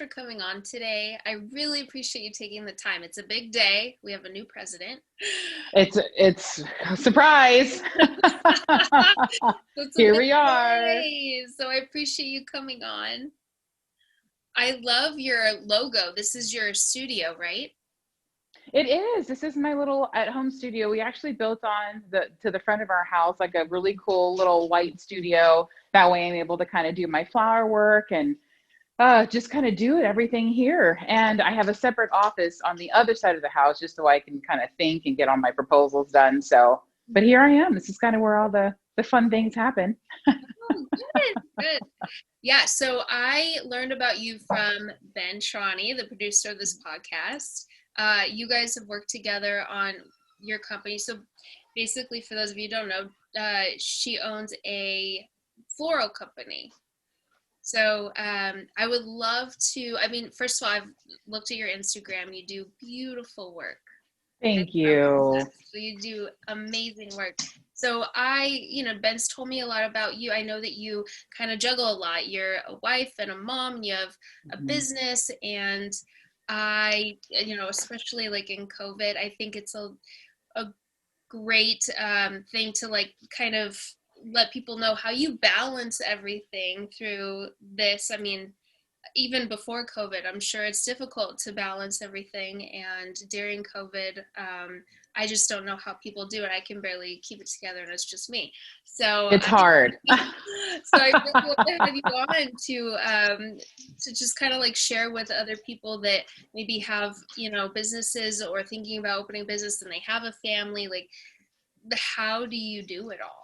for coming on today. I really appreciate you taking the time. It's a big day. We have a new president. It's a surprise. It's a Here big we are. day. So I appreciate you coming on. I love your logo. This is your studio, right? It is. This is my little at-home studio. We actually built on the front of our house like a really cool little white studio. That way I'm able to kind of do my flower work and just kind of do everything here. And I have a separate office on the other side of the house just so I can kind of think and get all my proposals done. So, but here I am. This is kind of where all the fun things happen. Oh, good, good. Yeah, so I learned about you from Ben Shawnee, the producer of this podcast. You guys have worked together on your company. So basically, for those of you who don't know, she owns a floral company. So I would love to, I mean, first of all, I've looked at your Instagram. You do beautiful work. And Thank I'm you. obsessed. So you do amazing work. So Ben's told me a lot about you. I know that you kind of juggle a lot. You're a wife and a mom, and you have a Mhm. business. And especially like in COVID, I think it's a great thing to like kind of let people know how you balance everything through this. I mean, even before COVID, I'm sure it's difficult to balance everything. And during COVID, I just don't know how people do it. I can barely keep it together, and it's just me. So, It's hard. so I really want to have you on to just kind of like share with other people that maybe have businesses or thinking about opening business and they have a family. Like, how do you do it all?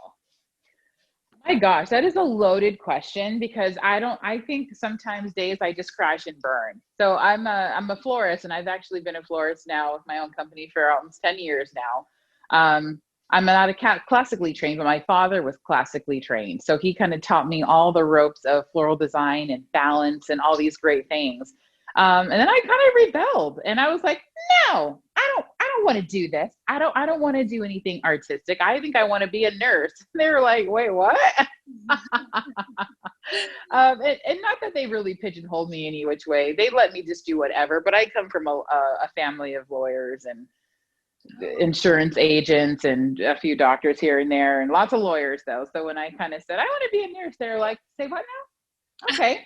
My gosh, that is a loaded question because I think sometimes days I just crash and burn. So I'm a florist and I've actually been a florist now with my own company for almost 10 years now. I'm not classically trained, but my father was classically trained. So he kind of taught me all the ropes of floral design and balance and all these great things. And then I kind of rebelled and I was like, no, I don't want to do this. I don't want to do anything artistic. I think I want to be a nurse. They were like, wait, what? And not that they really pigeonholed me any which way. They let me just do whatever. But I come from a family of lawyers and insurance agents and a few doctors here and there, and lots of lawyers though. So when I kind of said I want to be a nurse, they're like, say what now? Okay,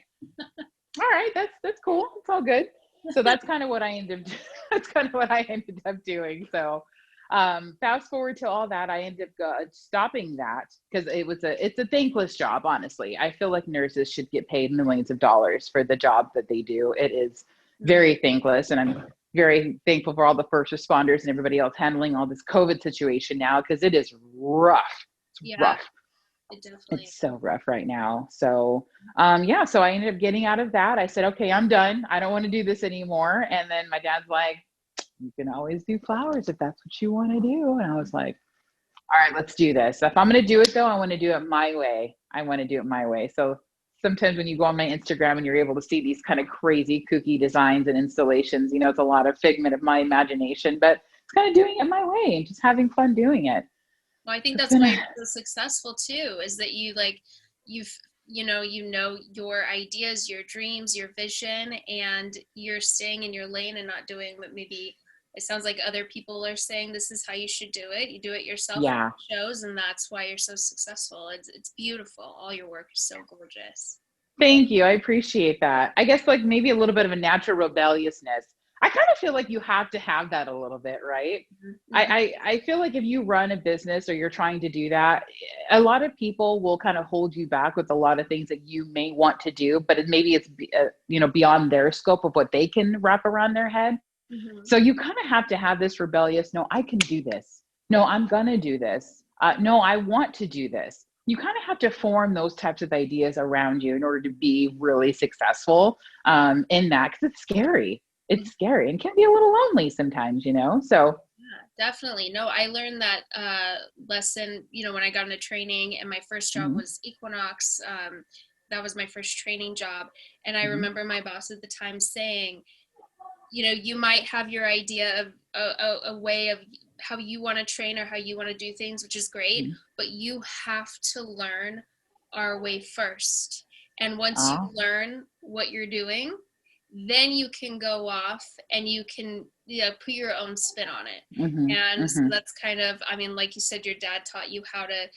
all right, that's cool. It's all good. So that's kind of what I ended up. That's kind of what I ended up doing. So fast forward to all that, I ended up stopping that because it's a thankless job. Honestly, I feel like nurses should get paid millions of dollars for the job that they do. It is very thankless, and I'm very thankful for all the first responders and everybody else handling all this COVID situation now because it is rough. It's Yeah, rough. it definitely is. It's so rough right now. So, yeah, so I ended up getting out of that. I said, okay, I'm done. I don't want to do this anymore. And then my dad's like, you can always do flowers if that's what you want to do. And I was like, all right, let's do this. If I'm going to do it though, I want to do it my way. I want to do it my way. So sometimes when you go on my Instagram and you're able to see these kind of crazy kooky designs and installations, it's a lot of figment of my imagination, but it's kind of doing it my way and just having fun doing it. Well, I think So it's that's been why a, you're so successful too, is that you've you know your ideas, your dreams, your vision, and you're staying in your lane and not doing what maybe it sounds like other people are saying this is how you should do it. You do it yourself and yeah. it shows, and that's why you're so successful. It's beautiful. All your work is so gorgeous. Thank you. I appreciate that. I guess like maybe a little bit of a natural rebelliousness. I kind of feel like you have to have that a little bit, right? Mm-hmm. I feel like if you run a business or you're trying to do that, a lot of people will kind of hold you back with a lot of things that you may want to do, but maybe it's beyond their scope of what they can wrap around their head. Mm-hmm. So you kind of have to have this rebellious, no, I can do this. No, I'm going to do this. No, I want to do this. You kind of have to form those types of ideas around you in order to be really successful in that because it's scary. Mm-hmm. It's scary and can be a little lonely sometimes. So, Yeah, definitely. No, I learned that lesson, when I got into training, and my first job mhm, was Equinox. That was my first training job. And I mhm, remember my boss at the time saying, you might have your idea of a way of how you want to train or how you want to do things, which is great, mhm. but you have to learn our way first. And once you Oh, learn what you're doing, then you can go off and you can, put your own spin on it. Hmm. And so Hmm. that's kind of, I mean, like you said, your dad taught you how to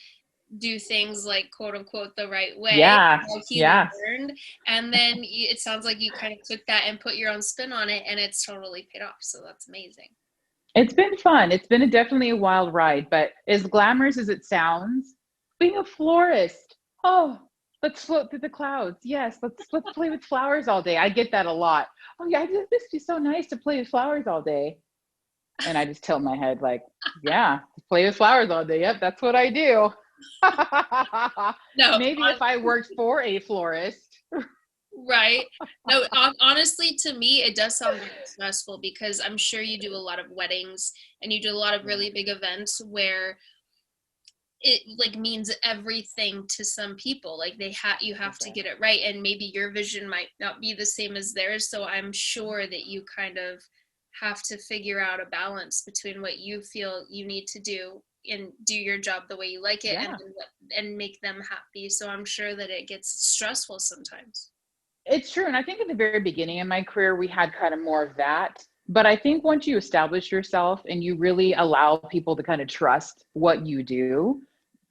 do things like quote unquote the right way, Yeah. how he Yeah. learned. And then it sounds like you kind of took that and put your own spin on it, and it's totally paid off. So that's amazing. It's been fun. It's been definitely a wild ride, but as glamorous as it sounds, being a florist, oh, let's float through the clouds. Yes, let's play with flowers all day. I get that a lot. Oh yeah, this would be so nice to play with flowers all day. And I just tilt my head like, yeah, play with flowers all day. Yep, that's what I do. No, Maybe if I worked for a florist. right. No, honestly, to me, it does sound very stressful because I'm sure you do a lot of weddings and you do a lot of Yeah. really big events where it like means everything to some people. Like you have to get it right, and maybe your vision might not be the same as theirs. So I'm sure that you kind of have to figure out a balance between what you feel you need to do and do your job the way you like it, and Yeah. and make them happy. So I'm sure that it gets stressful sometimes. It's true. And I think at the very beginning of my career, we had kind of more of that. But I think once you establish yourself and you really allow people to kind of trust what you do,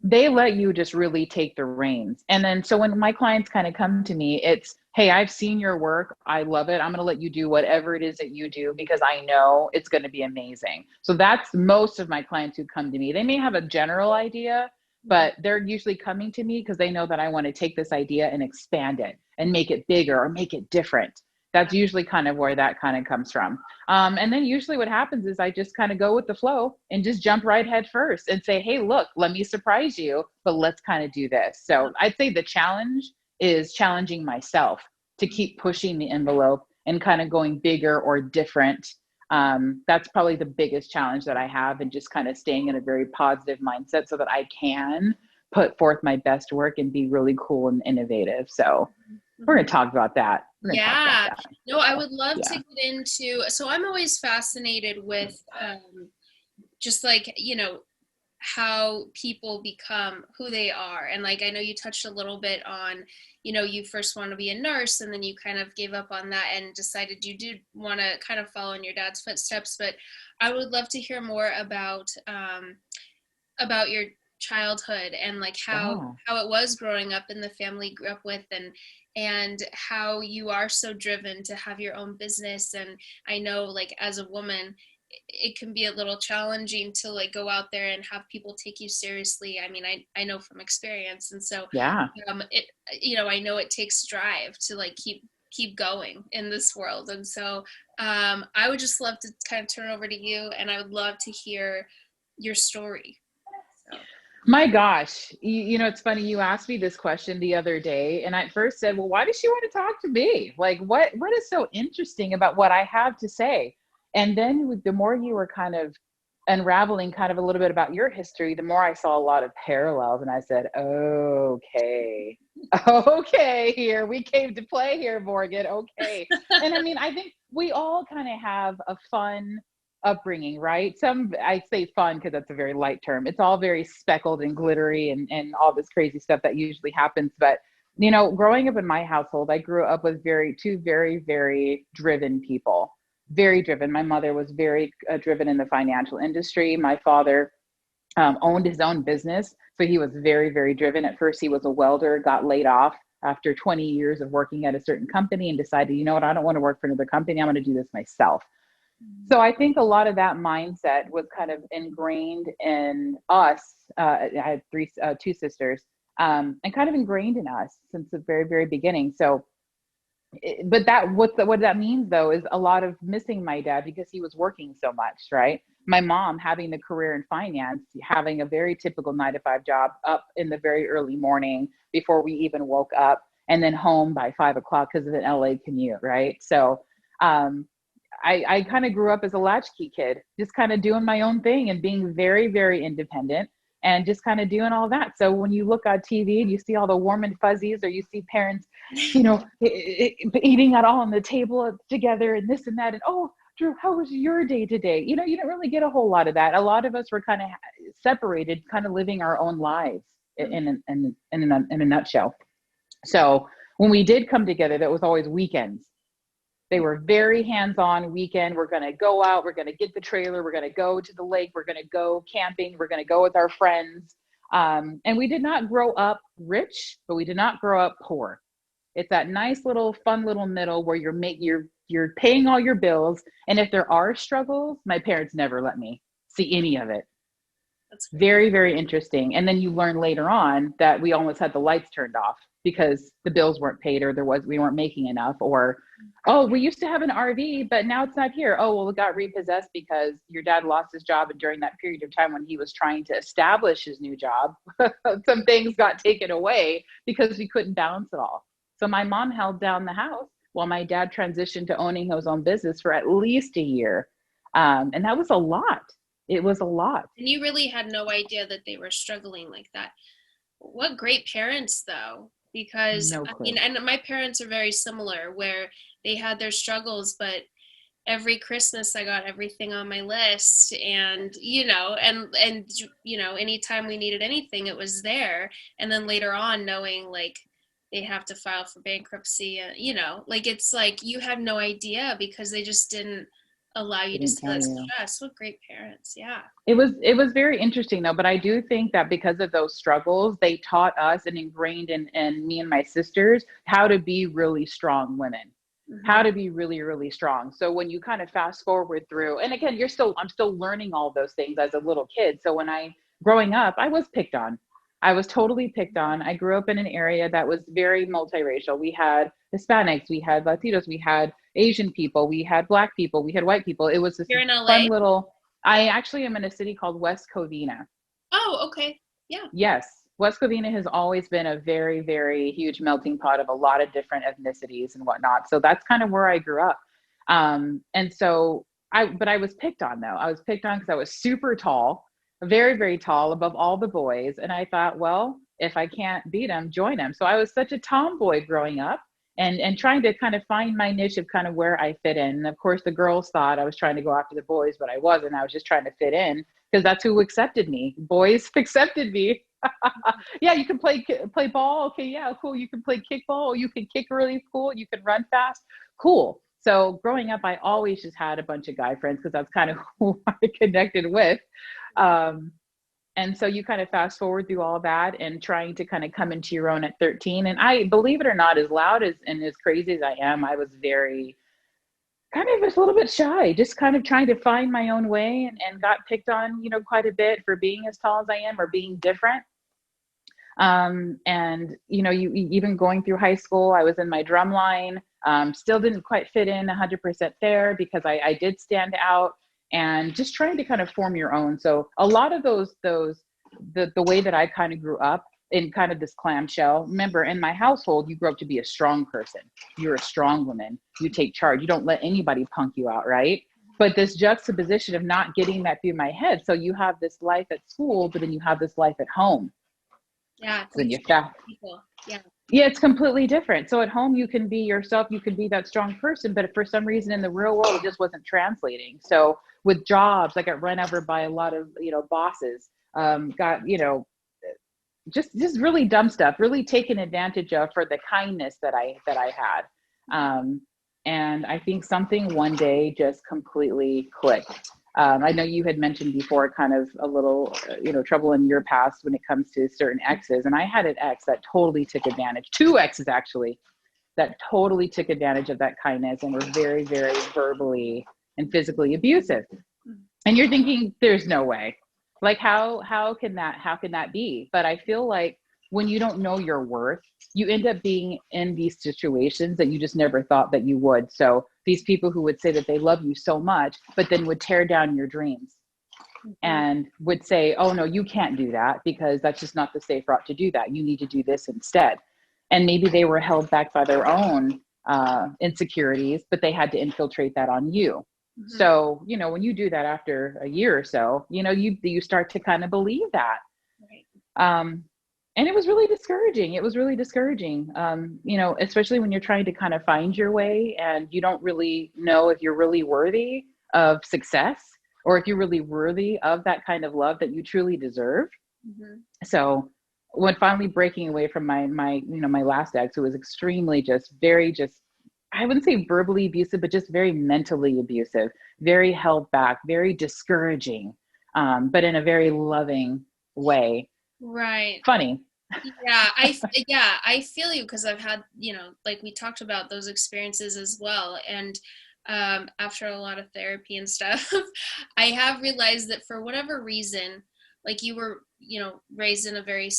they let you just really take the reins. And then, so when my clients kind of come to me, it's, hey, I've seen your work. I love it. I'm going to let you do whatever it is that you do because I know it's going to be amazing. So that's most of my clients who come to me. They may have a general idea, but they're usually coming to me because they know that I want to take this idea and expand it and make it bigger or make it different. That's usually kind of where that kind of comes from. And then usually what happens is I just kind of go with the flow and just jump right head first and say, hey, look, let me surprise you, but let's kind of do this. So I'd say the challenge is challenging myself to keep pushing the envelope and kind of going bigger or different. That's probably the biggest challenge that I have, and just kind of staying in a very positive mindset so that I can put forth my best work and be really cool and innovative. So we're going to talk about that. We're going to talk about Yeah. that. No, I So, would love to yeah. get into, so I'm always fascinated with just like, how people become who they are. And like I know you touched a little bit on, you first want to be a nurse and then you kind of gave up on that and decided you did want to kind of follow in your dad's footsteps. But I would love to hear more about your childhood and like Yeah. how it was growing up in the family you grew up with, and how you are so driven to have your own business. And I know like as a woman it can be a little challenging to like go out there and have people take you seriously. I mean, I know from experience. And so Yeah. it I know it takes drive to like keep going in this world. And so I would just love to kind of turn it over to you, and I would love to hear your story. So My gosh. It's funny. You asked me this question the other day, and I first said, well, why does she want to talk to me? Like, what is so interesting about what I have to say? And then the more you were kind of unraveling kind of a little bit about your history, the more I saw a lot of parallels. And I said, okay, okay, here we came to play here, Morgan. Okay. And I mean, I think we all kind of have a fun upbringing, right? I say fun because that's a very light term. It's all very speckled and glittery and all this crazy stuff that usually happens. But growing up in my household, I grew up with two very, very driven people. Very driven. My mother was very driven in the financial industry. My father owned his own business, so he was very, very driven. At first, he was a welder, got laid off after 20 years of working at a certain company, and decided, you know what, I don't want to work for another company. I'm going to do this myself. So I think a lot of that mindset was kind of ingrained in us. I had two sisters, and kind of ingrained in us since the very, very beginning. So, but what that means though is a lot of missing my dad because he was working so much, right? My mom having the career in finance, having a very typical 9 to 5 job, up in the very early morning before we even woke up, and then home by 5 o'clock because of an LA commute, right? So I kind of grew up as a latchkey kid, just kind of doing my own thing and being very, very independent and just kind of doing all that. So when you look on TV and you see all the warm and fuzzies, or you see parents, eating it all on the table together and this and that, and oh, Drew, how was your day today? You didn't really get a whole lot of that. A lot of us were kind of separated, kind of living our own lives in a nutshell. So when we did come together, that was always weekends. They were very hands-on. Weekend, we're going to go out, we're going to get the trailer, we're going to go to the lake, we're going to go camping, we're going to go with our friends. And we did not grow up rich, but we did not grow up poor. It's that nice little fun little middle where you're paying all your bills. And if there are struggles, my parents never let me see any of it. That's great. Very, very interesting. And then you learn later on that we almost had the lights turned off because the bills weren't paid, or we weren't making enough, or, oh, we used to have an RV, but now it's not here. Oh, well, it got repossessed because your dad lost his job. And during that period of time when he was trying to establish his new job, some things got taken away because we couldn't balance it all. So my mom held down the house while my dad transitioned to owning his own business for at least a year. And that was a lot. It was a lot. And you really had no idea that they were struggling like that. What great parents, though, because No I clue. mean, and my parents are very similar, where they had their struggles, but every Christmas I got everything on my list, and anytime we needed anything, it was there. And then later on, knowing like they have to file for bankruptcy, like it's like you have no idea because they just didn't allow you to Didn't see tell that you. stress. What great parents. Yeah. It was very interesting though, but I do think that because of those struggles, they taught us and ingrained in me and my sisters how to be really strong women, how to be really, really strong. So when you kind of fast forward through, and again, I'm still learning all those things as a little kid. So growing up, I was picked on. I was totally picked on. I grew up in an area that was very multiracial. We had Hispanics, we had Latinos, we had Asian people, we had Black people, we had white people. It was this You're in LA? fun little, I actually am in a city called West Covina. Oh, okay. Yeah. Yes, West Covina has always been a very, very huge melting pot of a lot of different ethnicities and whatnot. So that's kind of where I grew up. And so but I was picked on though. I was picked on because I was super tall, very, very tall, above all the boys. And I thought, well, if I can't beat them, join them. So I was such a tomboy growing up, and trying to kind of find my niche of kind of where I fit in. And of course, the girls thought I was trying to go after the boys, but I wasn't. I was just trying to fit in because that's who accepted me. Boys accepted me. Yeah, you can play ball. Okay, yeah, cool. You can play kickball. You can kick really cool. You can run fast. Cool. So growing up, I always just had a bunch of guy friends because that's kind of who I connected with. Um, and so you kind of fast forward through all that and trying to kind of come into your own at 13. And I, believe it or not, as loud as and as crazy as I am, I was very kind of just a little bit shy, just kind of trying to find my own way, and got picked on, quite a bit for being as tall as I am or being different. And even going through high school, I was in my drum line, still didn't quite fit in 100% there because I did stand out, and just trying to kind of form your own. So a lot of the way that I kind of grew up in kind of this clamshell. Remember, in my household, you grow up to be a strong person. You're a strong woman. You take charge. You don't let anybody punk you out, right? But this juxtaposition of not getting that through my head. So you have this life at school, but then you have this life at home. Yeah. Then you People. Yeah. Yeah, it's completely different. So at home, you can be yourself, you can be that strong person, but for some reason in the real world, it just wasn't translating. So with jobs, I got run over by a lot of, bosses, got, just really dumb stuff, really taken advantage of for the kindness that I had. And I think something one day just completely clicked. I know you had mentioned before kind of a little, trouble in your past when it comes to certain exes. And I had an ex that totally took advantage, two exes actually, that totally took advantage of that kindness and were very, very verbally and physically abusive. And you're thinking, there's no way. Like, how can that be? But I feel like when you don't know your worth, you end up being in these situations that you just never thought that you would. So these people who would say that they love you so much, but then would tear down your dreams and would say, oh no, you can't do that because that's just not the safe route to do that. You need to do this instead. And maybe they were held back by their own insecurities, but they had to infiltrate that on you. So, when you do that after a year or so, you start to kind of believe that. Right. And it was really discouraging. It was really discouraging, especially when you're trying to kind of find your way and you don't really know if you're really worthy of success or if you're really worthy of that kind of love that you truly deserve. So when finally breaking away from my last ex, who was extremely just very just I wouldn't say verbally abusive, but just very mentally abusive, very held back, very discouraging, but in a very loving way. Right. Funny. Yeah, I feel you because I've had, like we talked about those experiences as well. And after a lot of therapy and stuff, I have realized that for whatever reason, like you were, raised in a very,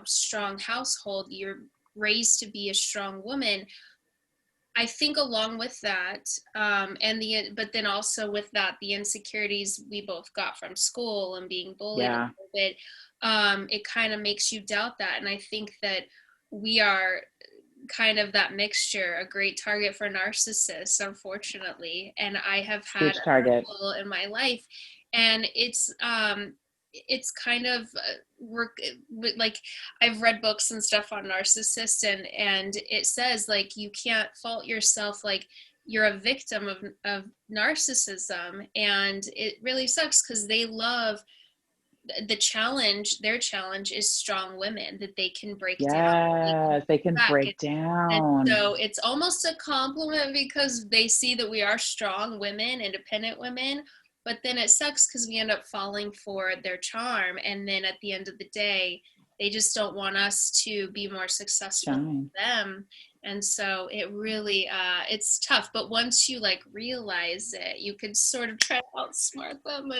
strong household, you're raised to be a strong woman. I think along with that, but then also with that, the insecurities we both got from school and being bullied a Yeah. little bit, it kind of makes you doubt that. And I think that we are kind of that mixture, a great target for narcissists, unfortunately. And I have had Huge a target. handful in my life, and it's kind of work like I've read books and stuff on narcissists, and it says like you can't fault yourself, like you're a victim of narcissism, and it really sucks because they love their challenge is strong women that they can break down, they can Yes, they can back. break And down. so it's almost a compliment because they see that we are strong women, independent women, but then it sucks because we end up falling for their charm. And then at the end of the day, they just don't want us to be more successful Shine. than them. And so it really, it's tough. But once you like realize it, you can sort of try to outsmart them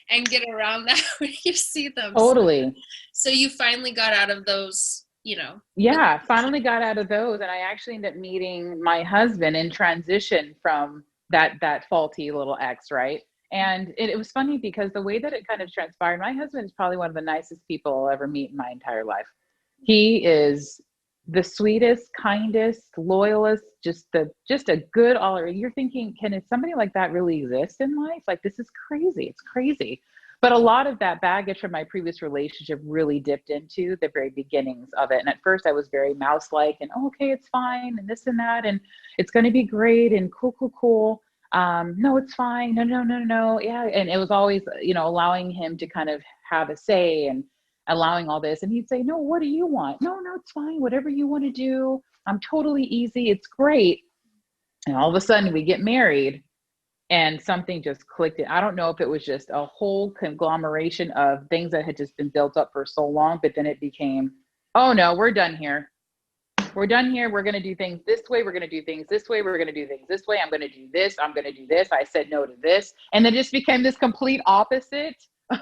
and get around that when you see them. Totally. So you finally got out of those, Yeah, finally got out of those, and I actually ended up meeting my husband in transition from that faulty little ex, right? And it was funny because the way that it kind of transpired, my husband is probably one of the nicest people I'll ever meet in my entire life. He is the sweetest, kindest, loyalist, just a good all around. You're thinking, can somebody like that really exist in life? Like this is crazy. It's crazy. But a lot of that baggage from my previous relationship really dipped into the very beginnings of it. And at first I was very mouse-like and, oh, okay, it's fine. And this and that. And it's going to be great. And cool, cool, cool. No, it's fine. No, no, no, no. Yeah. And it was always, allowing him to kind of have a say and allowing all this. And he'd say, no, what do you want? No, no, it's fine. Whatever you want to do. I'm totally easy. It's great. And all of a sudden we get married and something just clicked. I don't know if it was just a whole conglomeration of things that had just been built up for so long, but then it became, oh no, we're done here. We're done here. We're going to do things this way. We're going to do things this way. We're going to do things this way. I'm going to do this. I'm going to do this. I said no to this. And then it just became this complete opposite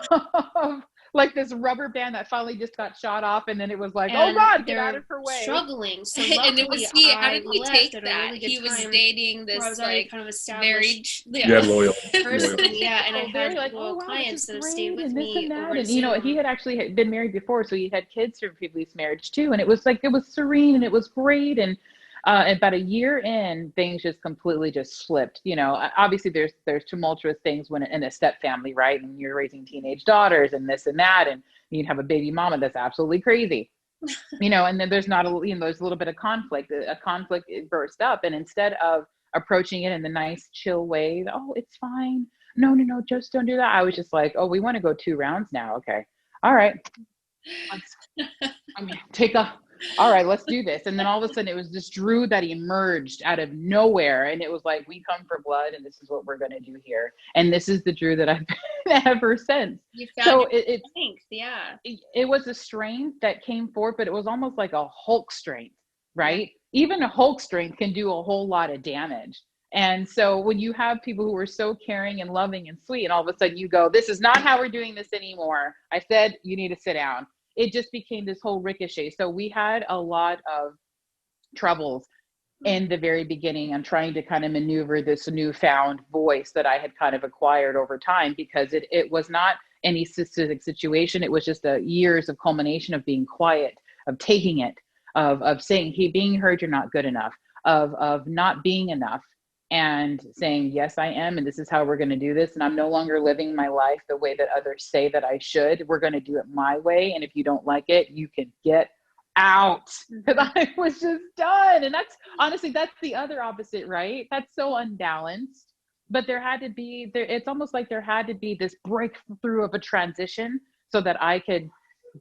of like this rubber band that finally just got shot off. And then it was like, oh and God, get out they're of her way. struggling. So And it was luckily, how did I he left take at a that? really good He was time dating where I this was already like kind of very established Yeah, loyal. person, Loyal. yeah, and I Oh, very had like, oh loyal wow, this is clients that have stayed great, with and this me and that, over and he Zoom. had actually been married before, so he had kids from previous marriage too, and it was like it was serene and it was great, and about a year in, things just completely just flipped. Obviously there's tumultuous things when in a step family, right? And you're raising teenage daughters and this and that, and you have a baby mama that's absolutely crazy. And then there's not there's a little bit of conflict. A conflict burst up, and instead of approaching it in the nice, chill way, oh, it's fine. No, no, no, just don't do that. I was just like, oh, we want to go 2 rounds now. Okay, all right, let's. I mean, take a. All right, let's do this. And then all of a sudden, it was this Drew that emerged out of nowhere, and it was like, we come for blood, and this is what we're going to do here. And this is the Drew that I've been ever since. You found So your strength, yeah. it was a strength that came forth, but it was almost like a Hulk strength, right? Even a Hulk strength can do a whole lot of damage. And so when you have people who are so caring and loving and sweet, and all of a sudden you go, this is not how we're doing this anymore. I said, you need to sit down. It just became this whole ricochet. So we had a lot of troubles in the very beginning. I'm trying to kind of maneuver this newfound voice that I had kind of acquired over time, because it was not any specific situation. It was just a years of culmination of being quiet, of taking it, of saying, he being heard, you're not good enough, of not being enough, and saying, yes, I am, and this is how we're going to do this. And I'm no longer living my life the way that others say that I should. We're going to do it my way. And if you don't like it, you can get out. Because I was just done. And that's honestly, that's the other opposite, right? That's so unbalanced. But there had to be there, it's almost like there had to be this breakthrough of a transition so that I could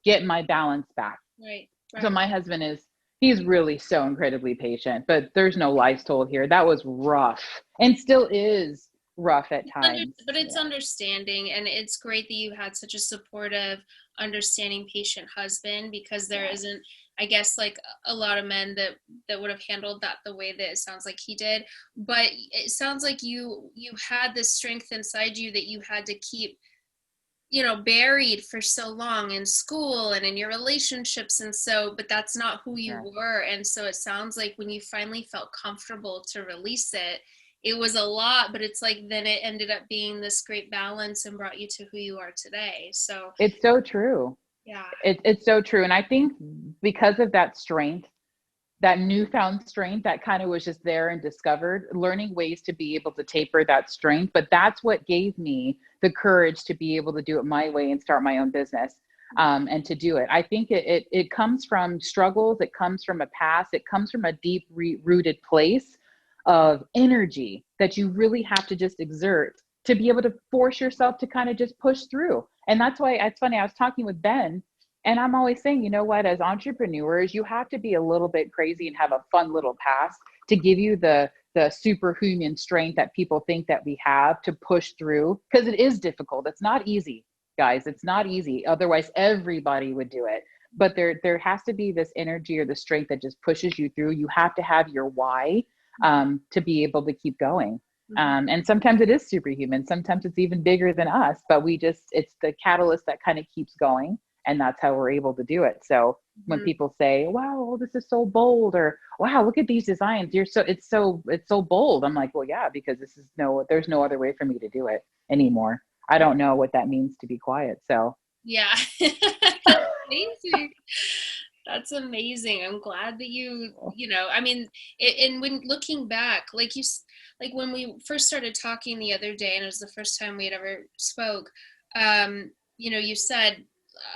get my balance back. Right. So my husband is He's really so incredibly patient, but there's no lies told here. That was rough and still is rough at times. But it's Yeah. understanding, and it's great that you had such a supportive, understanding, patient husband, because there Yeah. isn't, I guess, like a lot of men that would have handled that the way that it sounds like he did. But it sounds like you had this strength inside you that you had to keep, buried for so long in school and in your relationships, and so, but that's not who you Yeah. were. And so it sounds like when you finally felt comfortable to release it, it was a lot, but it's like then it ended up being this great balance and brought you to who you are today. So It's so true. yeah. It's so true. And I think because of that strength, that newfound strength that kind of was just there and discovered, learning ways to be able to taper that strength. But that's what gave me the courage to be able to do it my way and start my own business, and to do it. I think it comes from struggles, it comes from a past, it comes from a deep rooted place of energy that you really have to just exert to be able to force yourself to kind of just push through. And that's why it's funny. I was talking with Ben, and I'm always saying, you know what, as entrepreneurs, you have to be a little bit crazy and have a fun little past to give you the superhuman strength that people think that we have to push through, because it is difficult. It's not easy, guys. It's not easy. Otherwise, everybody would do it. But there has to be this energy or the strength that just pushes you through. You have to have your why, to be able to keep going. Mhm. And sometimes it is superhuman. Sometimes it's even bigger than us, but it's the catalyst that kind of keeps going. And that's how we're able to do it. So when Mhm. people say, wow, this is so bold, or wow, look at these designs, it's so bold. I'm like, well, yeah, because there's no other way for me to do it anymore. I don't know what that means to be quiet. So Yeah. Amazing. That's amazing. I'm glad that I mean, and when looking back, like when we first started talking the other day, and it was the first time we had ever spoke, you said,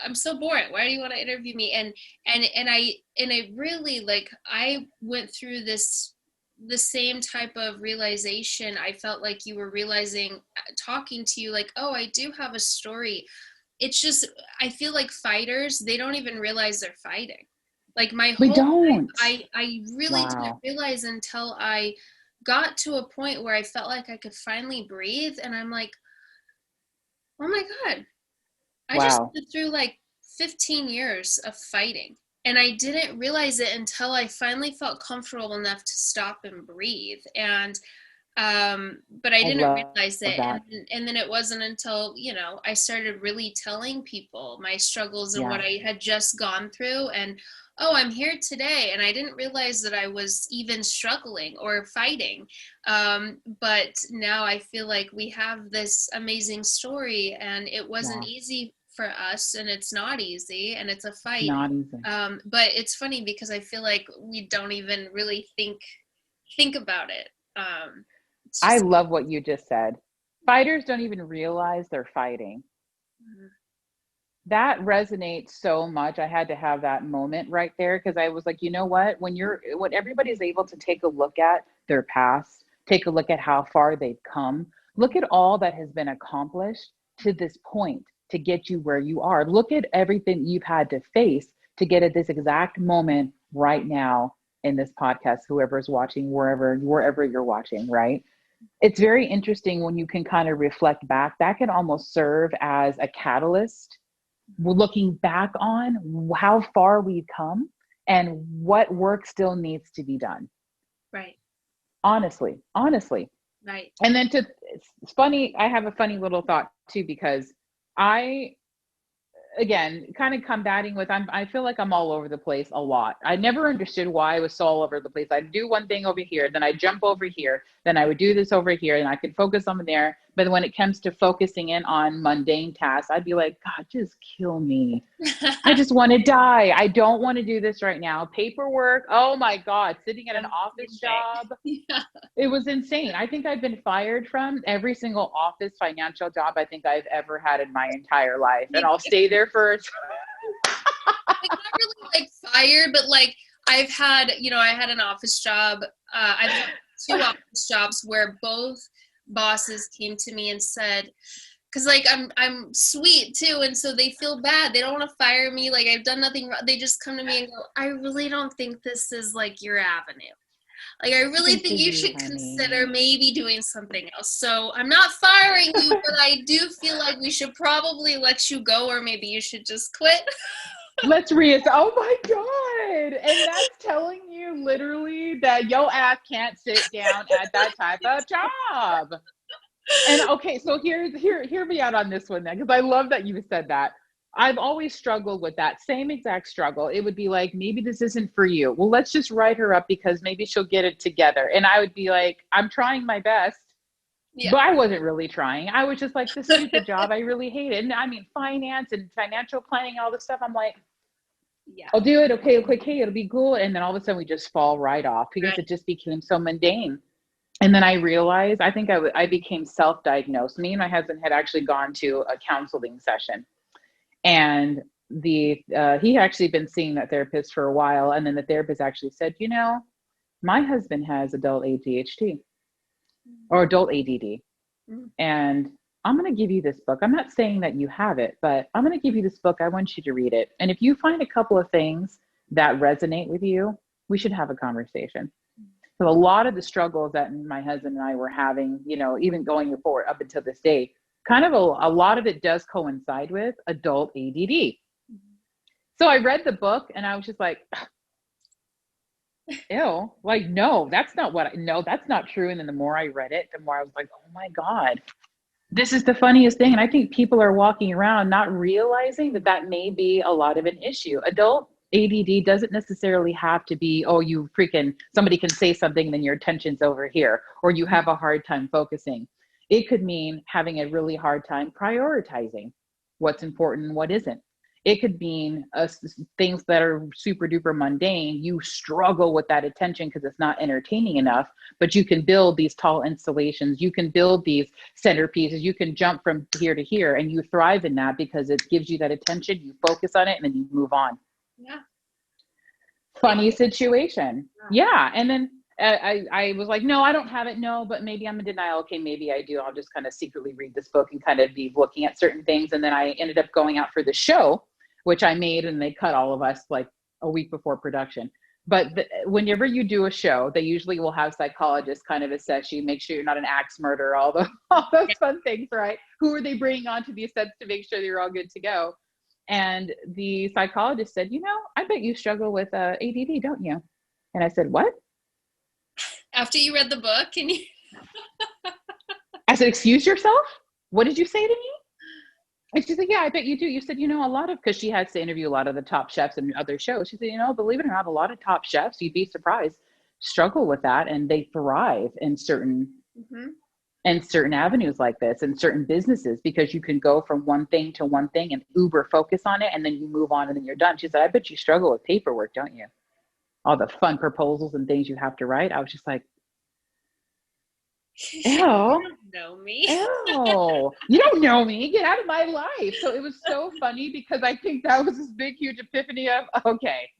I'm so boring. Why do you want to interview me? And I really, like, I went through the same type of realization. I felt like you were realizing, talking to you, like, oh, I do have a story. It's just, I feel like fighters, they don't even realize they're fighting. Like my we whole life, don't. I really didn't Wow. realize until I got to a point where I felt like I could finally breathe, and I'm like, oh my God, I just Wow. went through like 15 years of fighting. And I didn't realize it until I finally felt comfortable enough to stop and breathe. But I I didn't love realize that. it. And then it wasn't until, I started really telling people my struggles and Yeah. what I had just gone through. And, oh, I'm here today. And I didn't realize that I was even struggling or fighting. But now I feel like we have this amazing story, and it wasn't Yeah. easy for us, and it's not easy, and it's a fight. Not easy. But it's funny because I feel like we don't even really think about it. It's I just, love what you just said. Fighters don't even realize they're fighting. mhm. That resonates so much. I had to have that moment right there, because I was like, you know what? When everybody's able to take a look at their past, take a look at how far they've come, look at all that has been accomplished to this point to get you where you are. Look at everything you've had to face to get at this exact moment right now in this podcast, whoever's watching, wherever you're watching, right? It's very interesting when you can kind of reflect back. That can almost serve as a catalyst, looking back on how far we've come and what work still needs to be done. Right, Honestly. right. And then it's funny, I have a funny little thought too, because I, again, kind of combating with, I feel like I'm all over the place a lot. I never understood why I was so all over the place. I'd do one thing over here, then I'd jump over here, then I would do this over here, and I could focus on there. But when it comes to focusing in on mundane tasks, I'd be like, God, just kill me. I just want to die. I don't want to do this right now. Paperwork. Oh my God. Sitting at an I'm the office same way. job. Yeah. It was insane. I think I've been fired from every single office financial job I think I've ever had in my entire life. And I'll stay there for, Like, not really like fired, but like I had an office job. I've had two office jobs where both bosses came to me and said, because like I'm sweet too, and so they feel bad. They don't want to fire me. Like I've done nothing wrong. They just come to me and go, I really don't think this is like your avenue. Like I really Good for think you you, should honey. consider maybe doing something else. So I'm not firing you, but I do feel like we should probably let you go, or maybe you should just quit. Let's reassess. Oh my God. And that's telling you literally that your ass can't sit down at that type of job. And okay, so hear me out on this one then, because I love that you said that. I've always struggled with that same exact struggle. It would be like, maybe this isn't for you. Well, let's just write her up because maybe she'll get it together. And I would be like, I'm trying my best. Yeah. But I wasn't really trying. I was just like, this stupid job, I really hate it. And I mean, finance and financial planning, all this stuff. I'm like, Yeah. I'll do it. Okay, okay, it'll be cool. And then all of a sudden we just fall right off because Right. it just became so mundane. And then I realized, I think I became self-diagnosed. Me and my husband had actually gone to a counseling session, and he actually been seeing that therapist for a while. And then the therapist actually said, my husband has adult ADHD or adult ADD. Mm. And I'm going to give you this book. I'm not saying that you have it, but I'm going to give you this book. I want you to read it. And if you find a couple of things that resonate with you, we should have a conversation. So a lot of the struggles that my husband and I were having, even going forward up until this day, kind of a lot of it does coincide with adult ADD. So I read the book and I was just like, ew, like, no, that's not no, that's not true. And then the more I read it, the more I was like, oh my God, this is the funniest thing. And I think people are walking around not realizing that that may be a lot of an issue. Adult ADD doesn't necessarily have to be, oh, you freaking, somebody can say something and then your attention's over here, or you have a hard time focusing. It could mean having a really hard time prioritizing what's important and what isn't. It could mean things that are super duper mundane. You struggle with that attention because it's not entertaining enough, but you can build these tall installations. You can build these centerpieces. You can jump from here to here and you thrive in that because it gives you that attention. You focus on it and then you move on. Yeah. Funny situation. Yeah. And then I was like, no, I don't have it. No, but maybe I'm in denial. Okay, maybe I do. I'll just kind of secretly read this book and kind of be looking at certain things. And then I ended up going out for the show, which I made, and they cut all of us like a week before production. But whenever you do a show, they usually will have psychologists kind of assess you, make sure you're not an axe murderer, all those fun things, right? Who are they bringing onto these sets to make sure you're all good to go? And the psychologist said, I bet you struggle with ADD, don't you? And I said, what? After you read the book, can you? I said, excuse yourself? What did you say to me? And she's like, yeah, I bet you do. You said, a lot of, because she has to interview a lot of the top chefs and other shows. She said, believe it or not, a lot of top chefs, you'd be surprised, struggle with that. And they thrive in certain avenues like this and certain businesses, because you can go from one thing to one thing and uber focus on it. And then you move on and then you're done. She said, I bet you struggle with paperwork, don't you? All the fun proposals and things you have to write. I was just like, ew. You don't know me. Ew. You don't know me. Get out of my life. So it was so funny because I think that was this big, huge epiphany of, okay,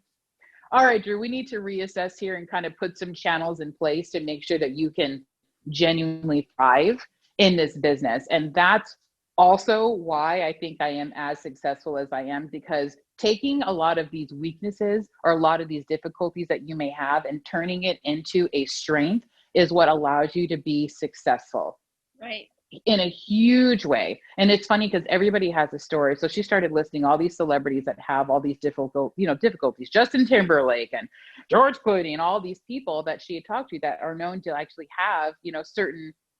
all right, Drew, we need to reassess here and kind of put some channels in place to make sure that you can genuinely thrive in this business. And that's also why I think I am as successful as I am, because taking a lot of these weaknesses or a lot of these difficulties that you may have and turning it into a strength is what allows you to be successful. Right. In a huge way. And it's funny because everybody has a story. So she started listing all these celebrities that have all these difficulties, Justin Timberlake and George Clooney and all these people that she had talked to that are known to actually have,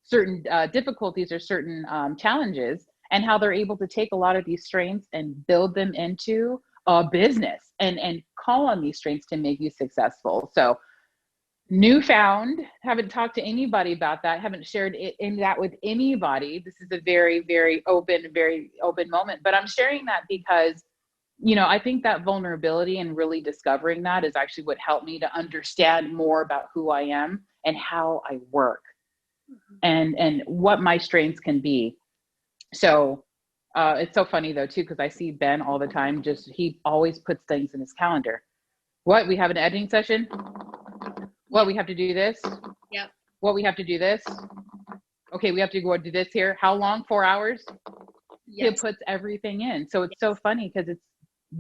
certain difficulties or certain challenges, and how they're able to take a lot of these strengths and build them into a business and call on these strengths to make you successful. So newfound, haven't talked to anybody about that, haven't shared it in that with anybody. This is a very, very open moment, but I'm sharing that because, I think that vulnerability and really discovering that is actually what helped me to understand more about who I am and how I work and what my strengths can be. So it's so funny though too, because I see Ben all the time, he always puts things in his calendar. What, we have an editing session? What, we have to do this? Yep. What, we have to do this? Okay, we have to go do this here. How long? 4 hours? he Yes. puts everything in. So it's so Yes. funny because it's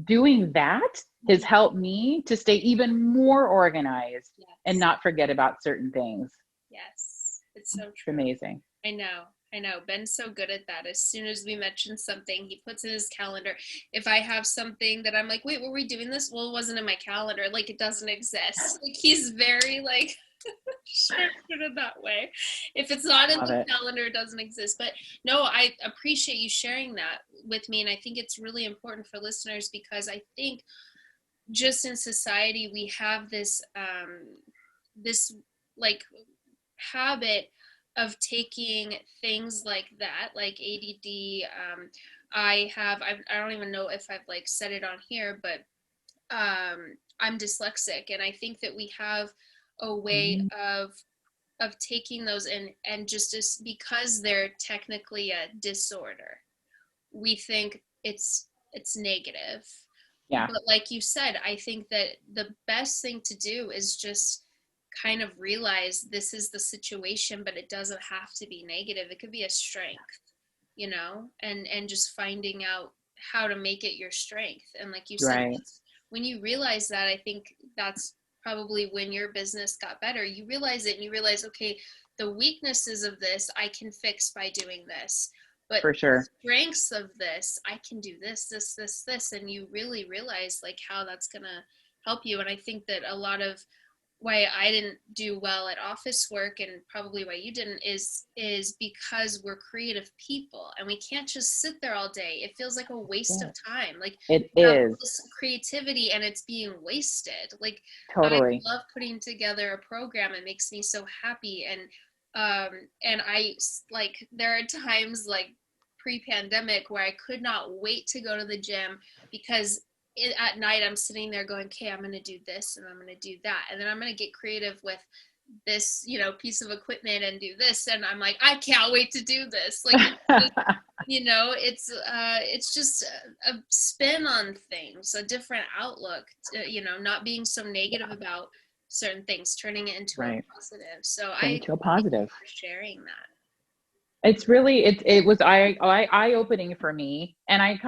doing that has Mhm. helped me to stay even more organized and Yes. not forget about certain things. Yes. It's so It's true. amazing. I know. I know. Ben's so good at that. As soon as we mention something, he puts in his calendar. If I have something that I'm like, wait, were we doing this? Well, it wasn't in my calendar. Like it doesn't exist. Like he's very like structured in that way. If it's not in Love the it. calendar, it doesn't exist. But no, I appreciate you sharing that with me. And I think it's really important for listeners because I think just in society we have this like habit of taking things like that, like ADD. I don't even know if I've like said it on here, but I'm dyslexic, and I think that we have a way Mhm. of taking those and just as because they're technically a disorder, we think it's negative. Yeah, But like you said, I think that the best thing to do is just kind of realize this is the situation, but it doesn't have to be negative. It could be a strength, and just finding out how to make it your strength. And like you said, right. when you realize that, I think that's probably when your business got better. You realize it and you realize, okay, the weaknesses of this I can fix by doing this, but For the sure. strengths of this I can do this, and you really realize like how that's gonna help you. And I think that a lot of why I didn't do well at office work, and probably why you didn't, is because we're creative people and we can't just sit there all day. It feels like a waste of Yeah. time. Like It you have all is. this creativity and it's being wasted. Like I Totally. love putting together a program. It makes me so happy. And I like there are times like pre-pandemic where I could not wait to go to the gym because at night I'm sitting there going, okay, I'm going to do this and I'm going to do that. And then I'm going to get creative with this, piece of equipment and do this. And I'm like, I can't wait to do this. Like, it's just a spin on things, a different outlook, not being so negative Yeah, about certain things, turning it into a right. positive. So Turn I into a thank you positive. for sharing that. It's really it was eye opening for me, and I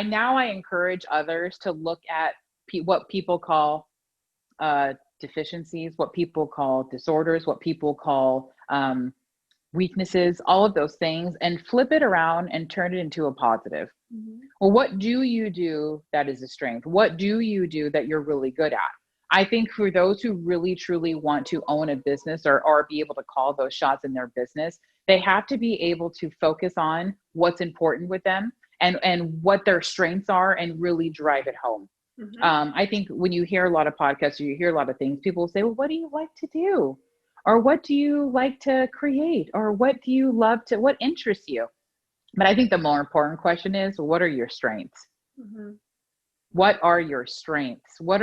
now I encourage others to look at what people call deficiencies, what people call disorders, what people call weaknesses, all of those things, and flip it around and turn it into a positive. Mm-hmm. Well, what do you do that is a strength? What do you do that you're really good at? I think for those who really truly want to own a business or be able to call those shots in their business, they have to be able to focus on what's important with them and what their strengths are and really drive it home. Mm-hmm. I think when you hear a lot of podcasts or you hear a lot of things, people will say, well, what do you like to do? Or what do you like to create? Or what do you love to, what interests you? But I think the more important question is, what are your strengths? Mm-hmm. What are your strengths? What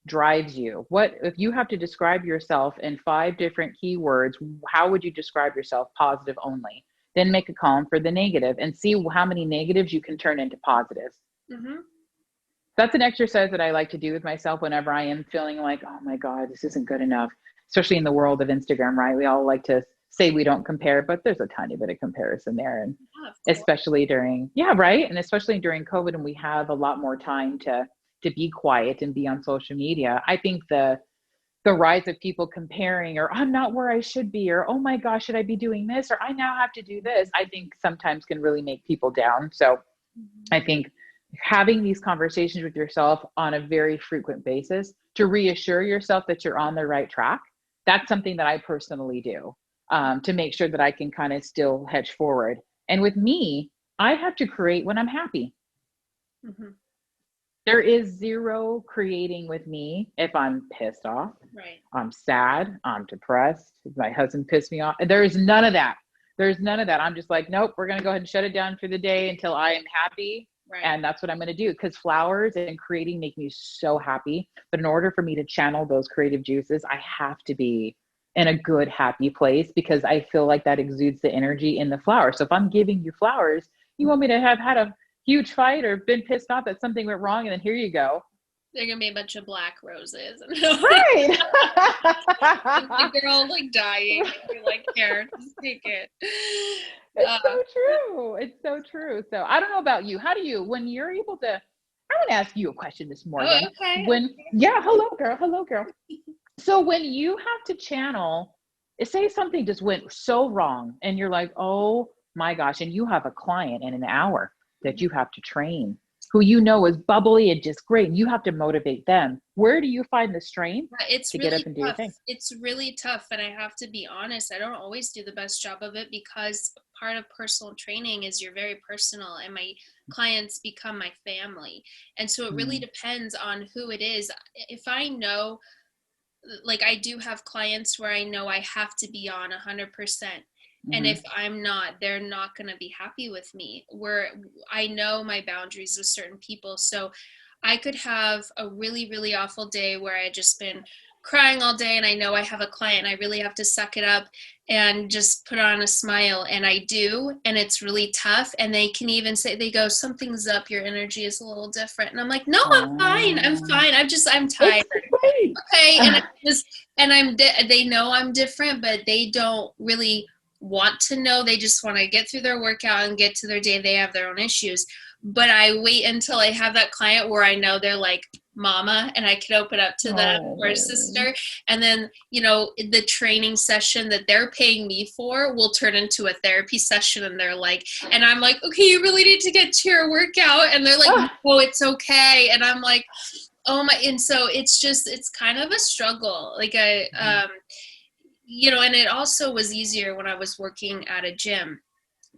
drives you? What, if you have to describe yourself in 5 different keywords, how would you describe yourself positive only? Then make a column for the negative and see how many negatives you can turn into positives. Mm-hmm. That's an exercise that I like to do with myself whenever I am feeling like, oh my God, this isn't good enough, especially in the world of Instagram, right? We all like to say we don't compare, but there's a tiny bit of comparison there. And Yeah, of course. especially during, yeah, right. And especially during COVID, and we have a lot more time to be quiet and be on social media. I think the rise of people comparing, or I'm not where I should be, or oh my gosh, should I be doing this, or I now have to do this, I think sometimes can really make people down. So Mm-hmm. I think having these conversations with yourself on a very frequent basis to reassure yourself that you're on the right track, that's something that I personally do, to make sure that I can kind of still hedge forward. And with me, I have to create when I'm happy. Mm-hmm. There is zero creating with me if I'm pissed off, Right. I'm sad, I'm depressed, my husband pissed me off. There is none of that. There's none of that. I'm just like, nope, we're going to go ahead and shut it down for the day until I am happy. Right. And that's what I'm going to do, because flowers and creating make me so happy. But in order for me to channel those creative juices, I have to be in a good, happy place, because I feel like that exudes the energy in the flower. So if I'm giving you flowers, you want me to have had a huge fight or been pissed off that something went wrong, and then here you go. They're gonna be a bunch of black roses. Right. The girl like dying. You're like, here, just take it. It's Uh, so true. It's so true. So I don't know about you. How do you, when you're able to, I want to ask you a question, Miss oh, Morgan. okay. Yeah, hello, girl. Hello, girl. So when you have to channel, say something just went so wrong and you're like, oh my gosh, and you have a client in an hour that you have to train who you know is bubbly and just great, and you have to motivate them. Where do you find the strength Yeah, it's to get up really and do your tough. thing? It's really tough, and I have to be honest, I don't always do the best job of it because part of personal training is you're very personal, and my clients become my family. And so it really Mm, depends on who it is. If I know, like I do have clients where I know I have to be on 100%. And mm-hmm, if I'm not, they're not going to be happy with me. Where I know my boundaries with certain people. So I could have a really, really awful day where I just been crying all day and I know I have a client. I really have to suck it up and just put on a smile. And I do. And it's really tough. And they can even say, they go, something's up. Your energy is a little different. And I'm like, no, I'm fine. I'm oh, fine. I'm tired. it's great. Okay. And it's just, and they know I'm different, but they don't really want to know. They just want to get through their workout and get to their day. They have their own issues. But I wait until I have that client where I know they're like mama and I can open up to them, or a Oh, sister. And then, the training session that they're paying me for will turn into a therapy session. And they're like, and I'm like, okay, you really need to get to your workout. And they're like, ah, no, it's okay. And I'm like, oh my, and so it's kind of a struggle. Like mhm, and it also was easier when I was working at a gym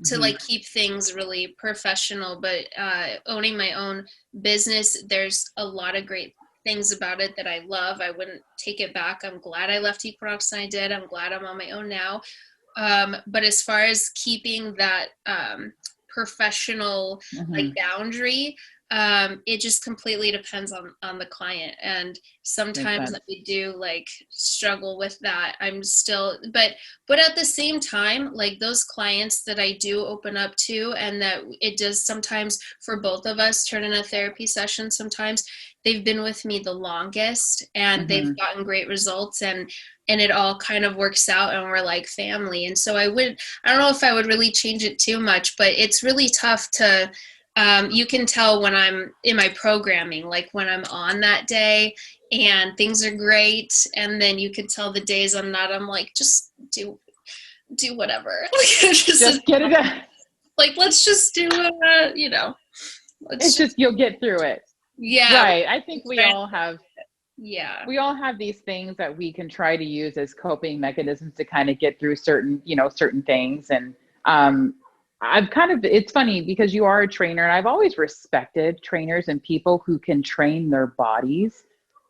to mhm, like keep things really professional, but owning my own business, there's a lot of great things about it that I love. I wouldn't take it back. I'm glad I left Equinox and I did. I'm glad I'm on my own now. But as far as keeping that professional like mhm. boundary, it just completely depends on the client. And Makes sometimes sense. I do like struggle with that. I'm still, but at the same time, like those clients that I do open up to, and that it does sometimes for both of us turn in a therapy session. Sometimes they've been with me the longest and they've Mhm. gotten great results, and it all kind of works out and we're like family. And so I don't know if I would really change it too much, but it's really tough to you can tell when I'm in my programming, like when I'm on that day and things are great, and then you could tell the days I'm not. I'm like, just do whatever. Like just Just get it done. like let's just do let's It's just just you'll get through it. yeah. Right. I think Let's try yeah. we all have these things that we can try to use as coping mechanisms to kind of get through certain things. And I've kind of, it's funny because you are a trainer and I've always respected trainers and people who can train their bodies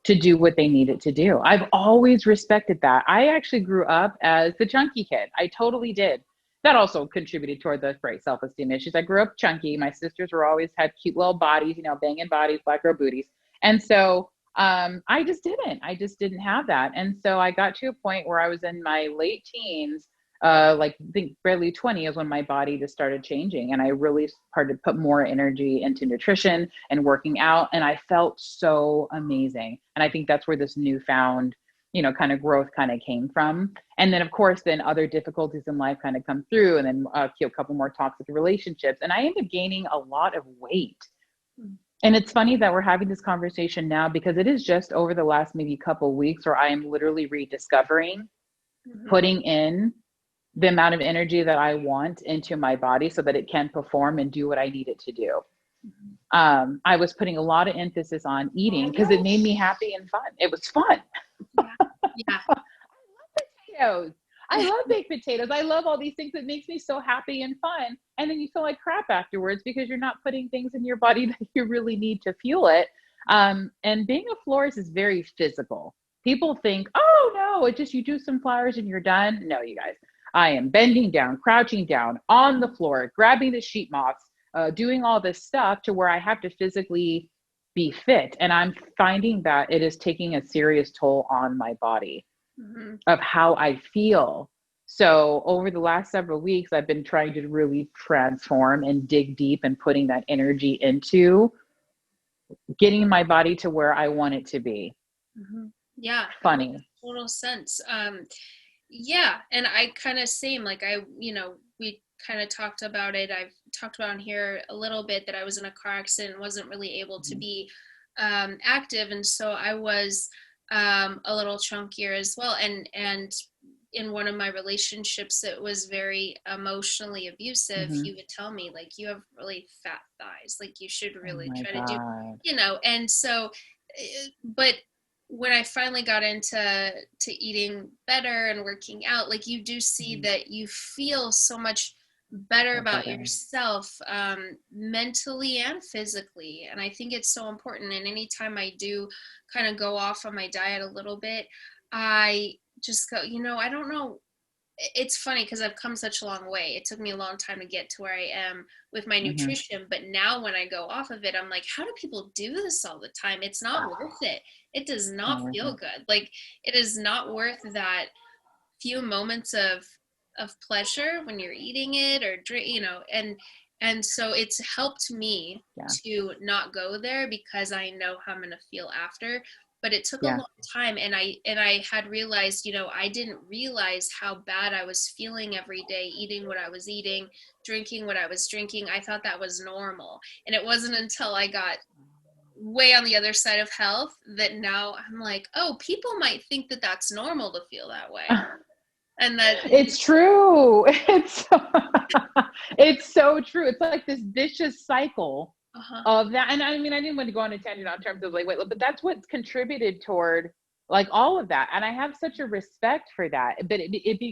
to do what they need it to do. I've always respected that. I actually grew up as the chunky kid. I totally did. That also contributed toward the great self-esteem issues. I grew up chunky. My sisters were always had cute little bodies, banging bodies, black girl booties. And so I just didn't have that. And so I got to a point where I was in my late teens, like I think barely 20 is when my body just started changing. And I really started to put more energy into nutrition and working out. And I felt so amazing. And I think that's where this newfound, kind of growth kind of came from. And then of course, then other difficulties in life kind of come through, and then a couple more toxic relationships. And I ended up gaining a lot of weight. And it's funny that we're having this conversation now because it is just over the last maybe couple weeks where I am literally rediscovering Mhm. putting in the amount of energy that I want into my body so that it can perform and do what I need it to do. I was putting a lot of emphasis on eating because it made me happy and fun. It was fun. Yeah. Yeah. Potatoes. I love baked potatoes. I love all these things. It makes me so happy and fun. And then you feel like crap afterwards because you're not putting things in your body that you really need to fuel it. And being a florist is very physical. People think, oh no, it's just you do some flowers and you're done. No, you guys, I am bending down, crouching down on the floor, grabbing the sheet moths, doing all this stuff to where I have to physically be fit. And I'm finding that it is taking a serious toll on my body Mhm. of how I feel. So over the last several weeks, I've been trying to really transform and dig deep and putting that energy into getting my body to where I want it to be. Mhm. Yeah, that makes Funny. total sense. Yeah, and I kind of same, like we kind of talked about it. I've talked about on here a little bit that I was in a car accident and wasn't really able to Mhm. be active, and so I was a little chunkier as well. And in one of my relationships that was very emotionally abusive, Mhm. he would tell me like, you have really fat thighs, like you should Oh really my try to do, God. and so but when I finally got into eating better and working out, like you do see Mhm. that you feel so much better Feel about better. yourself, mentally and physically. And I think it's so important. And anytime I do kind of go off on my diet a little bit, I just go, I don't know, it's funny because I've come such a long way. It took me a long time to get to where I am with my Mhm. nutrition, but now when I go off of it, I'm like, how do people do this all the time? It's not worth it. It does Not not worth feel it. good. Like it is not worth that few moments of pleasure when you're eating it or drink, and so it's helped me Yeah. to not go there because I know how I'm going to feel after. But it took a Yeah. long time, and I had realized, I didn't realize how bad I was feeling every day, eating what I was eating, drinking what I was drinking. I thought that was normal, and it wasn't until I got way on the other side of health that now I'm like, oh, people might think that that's normal to feel that way, and that. It's true. It's so true. It's like this vicious cycle Uh-huh. of that. And I mean, I didn't want to go on a tangent in terms of like weight, but that's what's contributed toward like all of that. And I have such a respect for that. But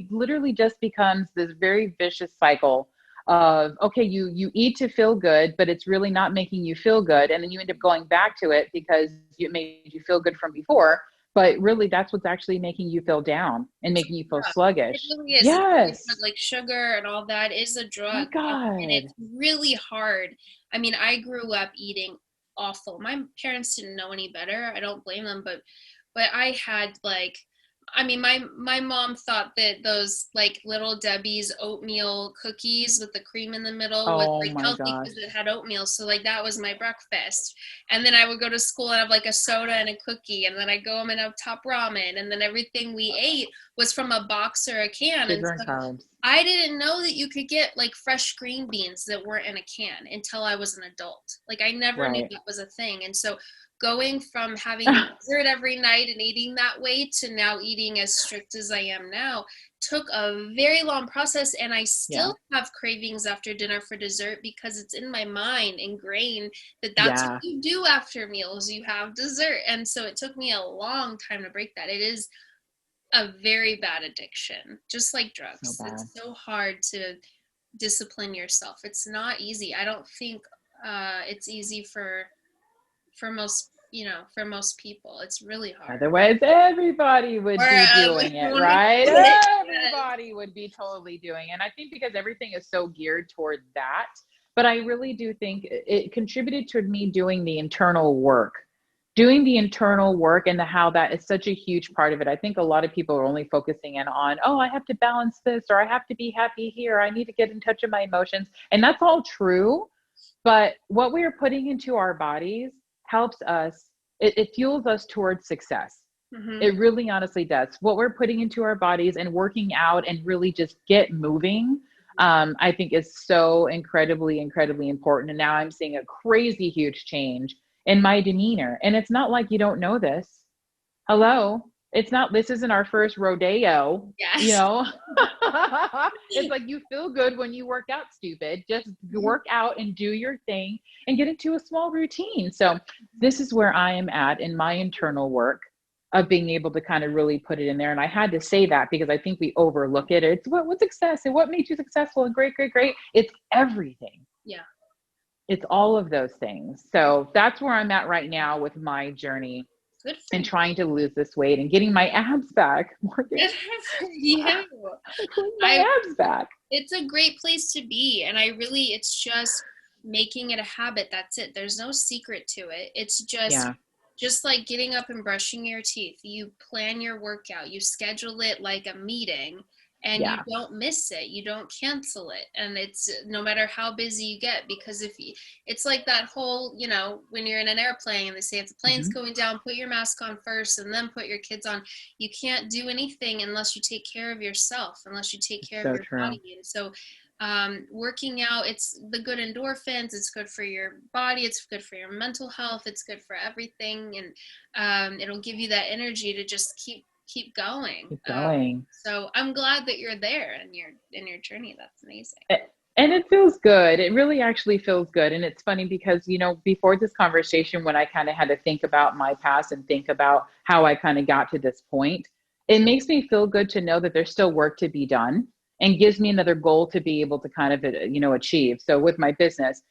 literally just becomes this very vicious cycle of, okay, you eat to feel good, but it's really not making you feel good. And then you end up going back to it because it made you feel good from before. But really, that's what's actually making you feel down and It's making you a feel drug. It sluggish. really is. It's like a drug. Yes. Like sugar and all that is a My drug, and God. it's really hard. I mean, I grew up eating awful. My parents didn't know any better. I don't blame them, but I had like, I mean, my mom thought that those like little Debbie's oatmeal cookies with the cream in the middle was Oh like my healthy gosh. because it had oatmeal. So like that was my breakfast. And then I would go to school and have like a soda and a cookie, and then I go home and have top ramen, and then everything we ate was from a box or a can. And Sugar and so carbs. I didn't know that you could get like fresh green beans that weren't in a can until I was an adult. Like I never knew Right. that was a thing. And so going from having dessert every night and eating that way to now eating as strict as I am now took a very long process, and I Yeah. still have cravings after dinner for dessert because it's in my mind ingrained that that's what Yeah. you do after meals, you have dessert. And so it took me a long time to break that. It is a very bad addiction, just like So drugs. bad. It's so hard to discipline yourself. It's not easy. I don't think it's easy for most, for most people. It's really hard. Otherwise, everybody would Or be doing it, when we right? quit it, yes. Everybody would be totally doing it. And I think because everything is so geared toward that, but I really do think it contributed to me doing the internal work, and how that is such a huge part of it. I think a lot of people are only focusing in on, oh, I have to balance this, or I have to be happy here. I need to get in touch with my emotions. And that's all true. But what we are putting into our bodies helps us, it fuels us towards success. Hmm. It really honestly does. What we're putting into our bodies and working out and really just get moving, I think is so incredibly, incredibly important. And now I'm seeing a crazy huge change in my demeanor. And it's not like you don't know this. Hello. It's not, this isn't our first rodeo, you Yes. know? It's like you feel good when you work out, stupid. Just work out and do your thing and get into a small routine. So, this is where I am at in my internal work of being able to kind of really put it in there. And I had to say that because I think we overlook it. It's what's success and what made you successful and great, great, great. It's everything. Yeah. It's all of those things. So that's where I'm at right now with my journey Good for and you. trying to lose this weight and getting my abs back. Morgan, Good for you. getting I my abs back. It's a great place to be, and it's just making it a habit. That's it. There's no secret to it. It's Yeah. just like getting up and brushing your teeth. You plan your workout, you schedule it like a meeting, and you Yeah. don't miss it, you don't cancel it, and it's no matter how busy you get, because if you, it's like that whole, when you're in an airplane and they say if the plane's Hmm. going down, put your mask on first and then put your kids on. You can't do anything unless you take care of yourself, unless you take care of So your true. body. And so working out, it's the good endorphins, it's good for your body, it's good for your mental health, it's good for everything, and it'll give you that energy to just keep going. Keep going. So I'm glad that you're there in your journey. That's amazing. And it feels good. It really actually feels good. And it's funny because, before this conversation, when I kind of had to think about my past and think about how I kind of got to this point, it makes me feel good to know that there's still work to be done and gives me another goal to be able to kind of, achieve. So with my business,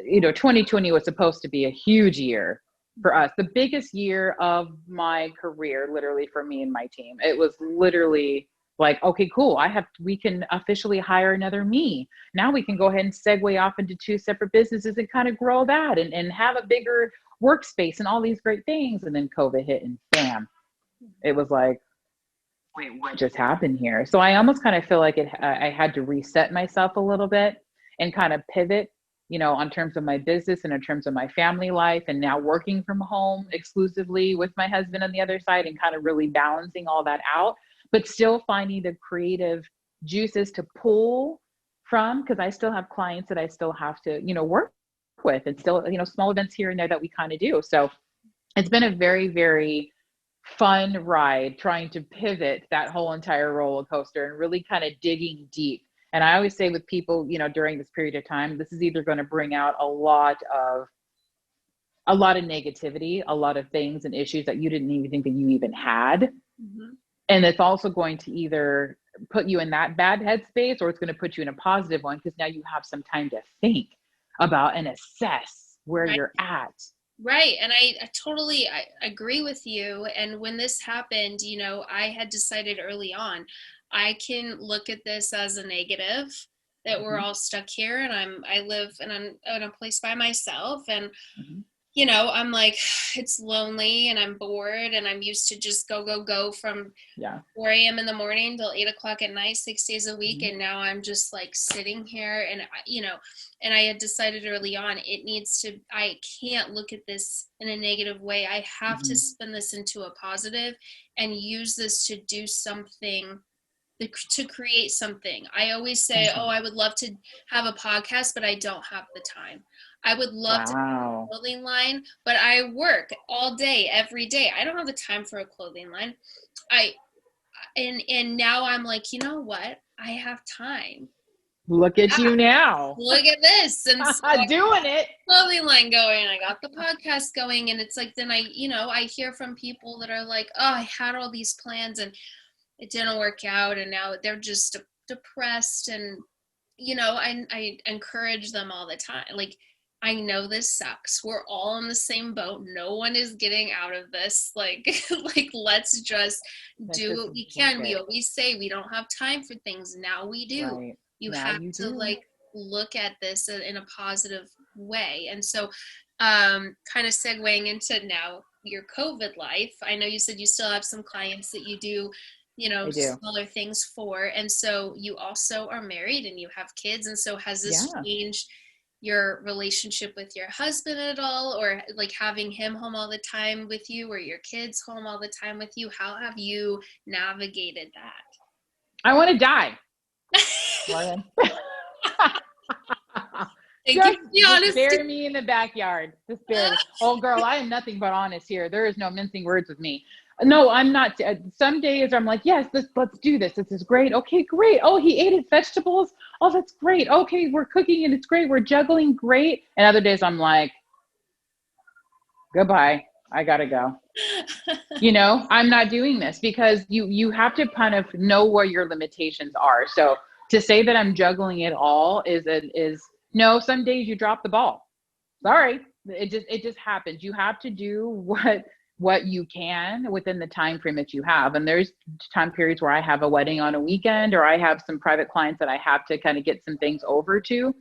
2020 was supposed to be a huge year for us, the biggest year of my career, literally for me and my team. It was literally like, okay, cool. We can officially hire another me. Now we can go ahead and segue off into two separate businesses and kind of grow that and have a bigger workspace and all these great things. And then COVID hit and bam, it was like, wait, what just happened here? So I almost kind of feel like I had to reset myself a little bit and kind of pivot, on terms of my business and in terms of my family life, and now working from home exclusively with my husband on the other side and kind of really balancing all that out, but still finding the creative juices to pull from, because I still have clients that I still have to, work with, and still, small events here and there that we kind of do. So it's been a very, very fun ride trying to pivot that whole entire roller coaster and really kind of digging deep. And I always say with people, during this period of time, this is either going to bring out a lot of negativity, a lot of things and issues that you didn't even think that you even had. Mm-hmm. And it's also going to either put you in that bad headspace, or it's going to put you in a positive one, because now you have some time to think about and assess where Right. you're at. Right. And I totally I agree with you. And when this happened, I had decided early on, I can look at this as a negative, that we're Mm-hmm, all stuck here, and I live in a place by myself, and mm-hmm. I'm like, it's lonely and I'm bored and I'm used to just go from Yeah. 4 a.m. in the morning till 8 o'clock at night, 6 days a week. Mm-hmm, And now I'm just like sitting here, and, and I had decided early on, I can't look at this in a negative way. I have to mm-hmm. spin this into a positive and use this to do something, to create something. I always say, oh, Something. I would love to have a podcast, but I don't have the time. I would love to Wow. clothing line, but I work all day, every day. I don't have the time for a clothing line. I and now I'm like, you know what? I have time. Look at Yeah, you now. look at this. And so I Doing it. clothing line going, I got the podcast going, and it's like, then I hear from people that are like, oh, I had all these plans and it didn't work out, and now they're just depressed. And I encourage them all the time, like, I know this sucks, we're all in the same boat, no one is getting out of this, like like, let's just Let's do just what we work can. We it. always say we don't have time for things, now we do. Right. You Now have you to, do. like, look at this in a positive way. And so kind of segueing into now your COVID life, I know you said you still have some clients that you do, I do. smaller things for. And so you also are married and you have kids. And so has this Yeah. changed your relationship with your husband at all, or like having him home all the time with you, or your kids home all the time with you? How have you navigated I want to die, that? Morgan. Thank you just for the just honesty. bury me in the backyard. Just bury me. Oh, girl, I am nothing but honest here. There is no mincing words with me. No, I'm not. Some days I'm like, yes, let's do this. This is great. Okay, great. Oh, he ate his vegetables. Oh, that's great. Okay, we're cooking and it's great. We're juggling. Great. And other days I'm like, goodbye. I gotta go. I'm not doing this, because you have to kind of know where your limitations are. So to say that I'm juggling it all is no. Some days you drop the ball. Sorry, it just happens. You have to do what you can within the time frame that you have. And there's time periods where I have a wedding on a weekend, or I have some private clients that I have to kind of get some things over to.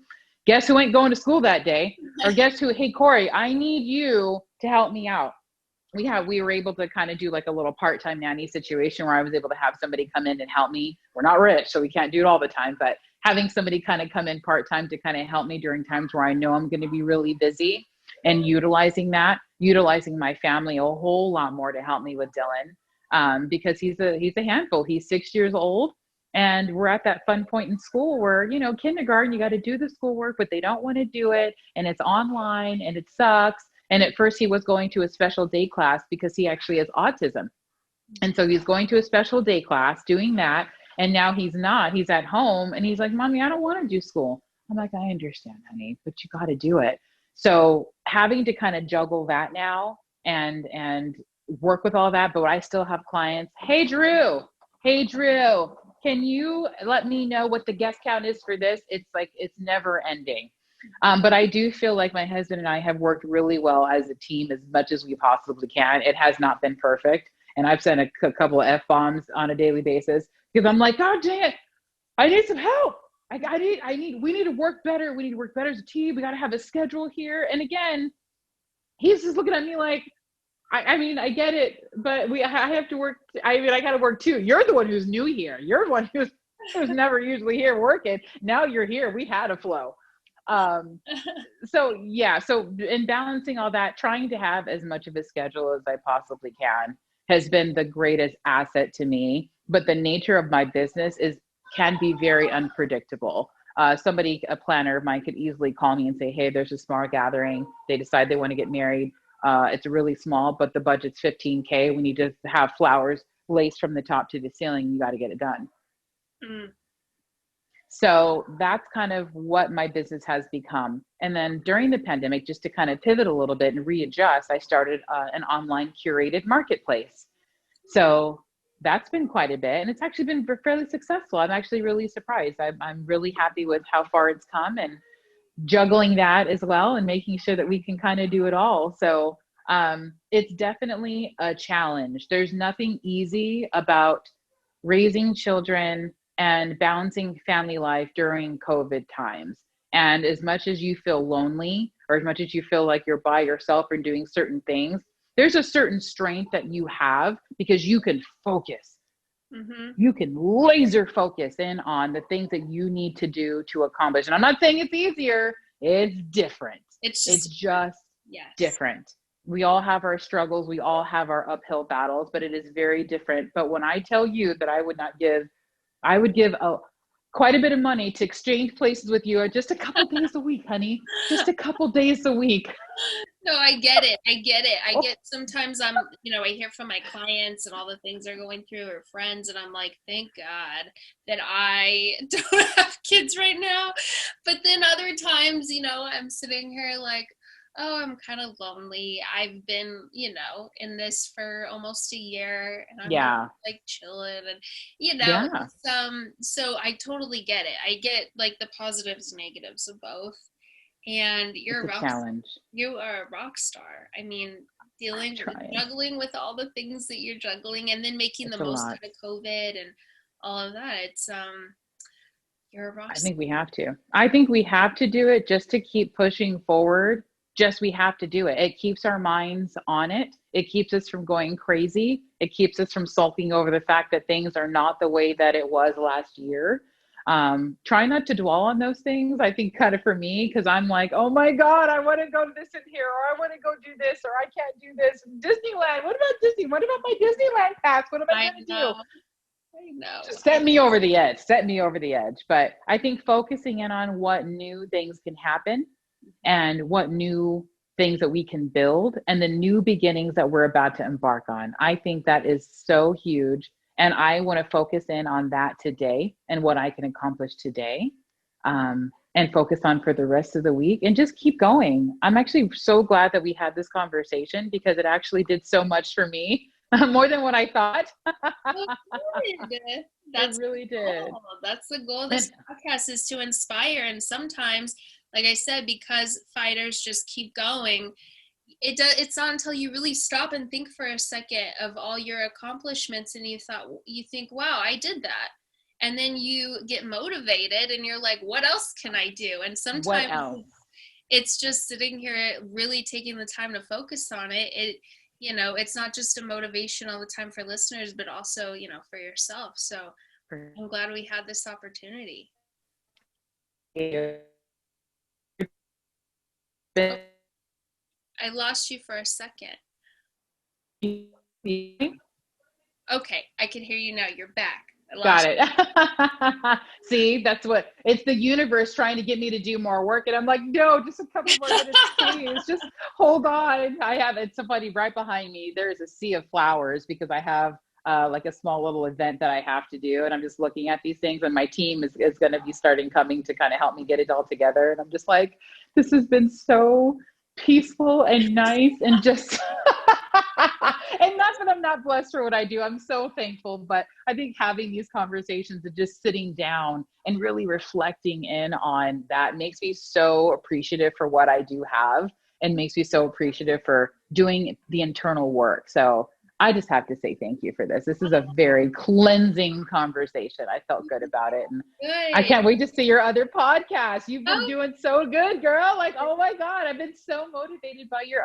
Guess who ain't going to school that day? Or guess who? Hey, Corey, I need you to help me out. we were able to kind of do like a little part-time nanny situation where I was able to have somebody come in and help me. We're not rich, so we can't do it all the time, but having somebody kind of come in part-time to kind of help me during times where I know I'm going to be really busy, and utilizing my family a whole lot more to help me with Dylan. Because he's a handful. He's 6 years old, and we're at that fun point in school where, kindergarten, you got to do the schoolwork, but they don't want to do it. And it's online and it sucks. And at first he was going to a special day class because he actually has autism. And so he's going to a special day class doing that. And now he's not, he's at home and he's like, Mommy, I don't want to do school. I'm like, I understand, honey, but you got to do it. So having to kind of juggle that now and work with all that, but I still have clients. Hey, Drew, can you let me know what the guest count is for this? It's like, it's never ending. But I do feel like my husband and I have worked really well as a team as much as we possibly can. It has not been perfect. And I've sent a couple of F-bombs on a daily basis because I'm like, God dang it, I need some help. We need to work better. We need to work better as a team. We got to have a schedule here. And again, he's just looking at me like, I mean, I get it, but I have to work. I got to work too. You're the one who's new here. You're the one who's never usually here working. Now you're here. We had a flow. So in balancing all that, trying to have as much of a schedule as I possibly can has been the greatest asset to me. But the nature of my business can be very unpredictable. A planner of mine could easily call me and say, hey, there's a small gathering. They decide they want to get married. It's really small, but the budget's $15K. We need to have flowers laced from the top to the ceiling. You got to get it done. Mm. So that's kind of what my business has become. And then during the pandemic, just to kind of pivot a little bit and readjust, I started an online curated marketplace. So that's been quite a bit, and it's actually been fairly successful. I'm actually really surprised. I'm really happy with how far it's come, and juggling that as well and making sure that we can kind of do it all. So it's definitely a challenge. There's nothing easy about raising children and balancing family life during COVID times. And as much as you feel lonely, or as much as you feel like you're by yourself and doing certain things, there's a certain strength that you have because you can focus. Mm-hmm. You can laser focus in on the things that you need to do to accomplish. And I'm not saying it's easier. It's different. It's just yes. Different. We all have our struggles. We all have our uphill battles, but it is very different. But when I tell you that I would give quite a bit of money to exchange places with you just a couple days a week, honey. Just a couple days a week. No, I get it. I get sometimes I hear from my clients and all the things they're going through or friends, and I'm like, thank God that I don't have kids right now. But then other times, I'm sitting here like, oh, I'm kind of lonely. I've been, in this for almost a year, and I'm like chilling, and so I totally get it. I get like the positives and negatives of both. And you're a challenge. You are a rock star. I mean, juggling with all the things that you're juggling, and then making the most out of COVID and all of that. It's you're a rock star. I think we have to. I think we have to do it just to keep pushing forward. We have to do it. It keeps our minds on it. It keeps us from going crazy. It keeps us from sulking over the fact that things are not the way that it was last year. Try not to dwell on those things. I think kind of for me, because I'm like, oh my God, I want to go to this in here, or I want to go do this, or I can't do this. Disneyland. What about Disney? What about my Disneyland pass? What am I going to do? I know. Just set me over the edge. But I think focusing in on what new things can happen and what new things that we can build and the new beginnings that we're about to embark on. I think that is so huge. And I want to focus in on that today and what I can accomplish today, and focus on for the rest of the week and just keep going. I'm actually so glad that we had this conversation because it actually did so much for me, more than what I thought. It really did. That's the goal of this podcast, is to inspire. And sometimes, like I said, because fighters just keep going, it's not until you really stop and think for a second of all your accomplishments and you think, wow, I did that. And then you get motivated and you're like, what else can I do? And sometimes it's just sitting here really taking the time to focus on it. it's not just a motivation all the time for listeners, but also, for yourself. So I'm glad we had this opportunity. Oh, I lost you for a second. Okay, I can hear you now. You're back. Got it. See, that's what it's the universe trying to get me to do more work. And I'm like, no, just a couple more minutes, please. Just hold on. It's so funny. Right behind me, there's a sea of flowers because I have like a small little event that I have to do. And I'm just looking at these things, and my team is going to be coming to kind of help me get it all together. And I'm just like, this has been so peaceful and nice and just and not that I'm not blessed for what I do. I'm so thankful, but I think having these conversations and just sitting down and really reflecting in on that makes me so appreciative for what I do have, and makes me so appreciative for doing the internal work. So I just have to say thank you for this. This is a very cleansing conversation. I felt good about it. And Good. I can't wait to see your other podcast. You've been doing so good, girl. Like, oh my God, I've been so motivated by your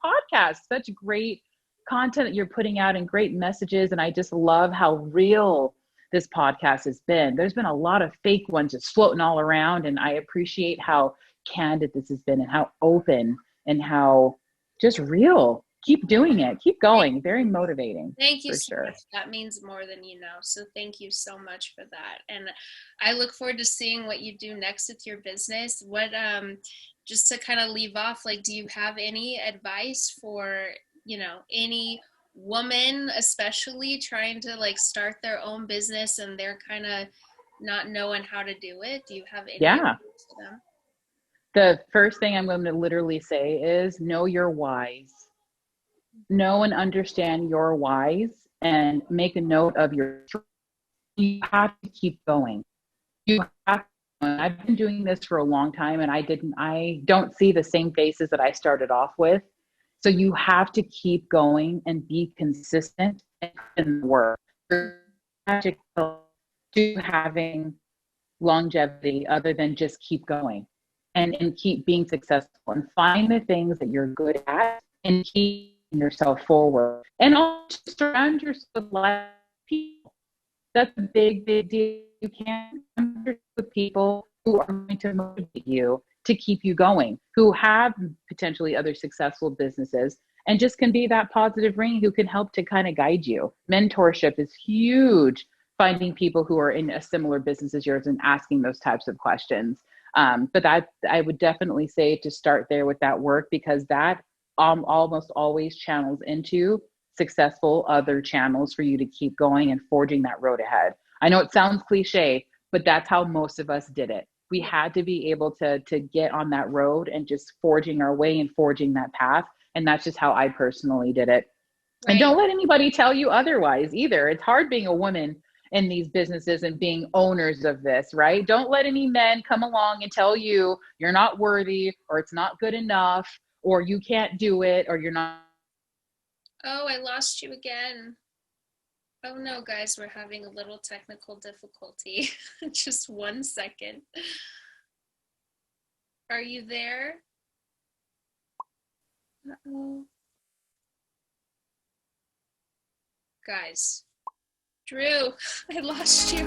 podcast. Such great content that you're putting out and great messages. And I just love how real this podcast has been. There's been a lot of fake ones just floating all around. And I appreciate how candid this has been and how open and how just real. Keep doing it. Keep going. Very motivating. Thank you for so sure. much. That means more than you know. So thank you so much for that. And I look forward to seeing what you do next with your business. What just to kind of leave off, like, do you have any advice for, any woman especially trying to like start their own business and they're kind of not knowing how to do it? Do you have any advice for them? The first thing I'm going to literally say is know your whys. Know and understand your whys and make a note of your. You have to keep going. You have to. I've been doing this for a long time, and I don't see the same faces that I started off with. So you have to keep going and be consistent and work. To having longevity other than just keep going and keep being successful and find the things that you're good at and keep yourself forward, and also surround yourself with live people. That's a big deal. You can't surround yourself with people who are going to motivate you to keep you going, who have potentially other successful businesses and just can be that positive ring who can help to kind of guide you. Mentorship is huge. Finding people who are in a similar business as yours and asking those types of questions. But I would definitely say to start there with that work, because that almost always channels into successful other channels for you to keep going and forging that road ahead. I know it sounds cliche, but that's how most of us did it. We had to be able to get on that road and just forging our way and forging that path. And that's just how I personally did it. Right. And don't let anybody tell you otherwise either. It's hard being a woman in these businesses and being owners of this, right? Don't let any men come along and tell you you're not worthy, or it's not good enough, or you can't do it, or you're not. Oh, I lost you again. Oh no, guys, we're having a little technical difficulty. Just 1 second. Are you there? Uh-oh. Guys. Drew, I lost you.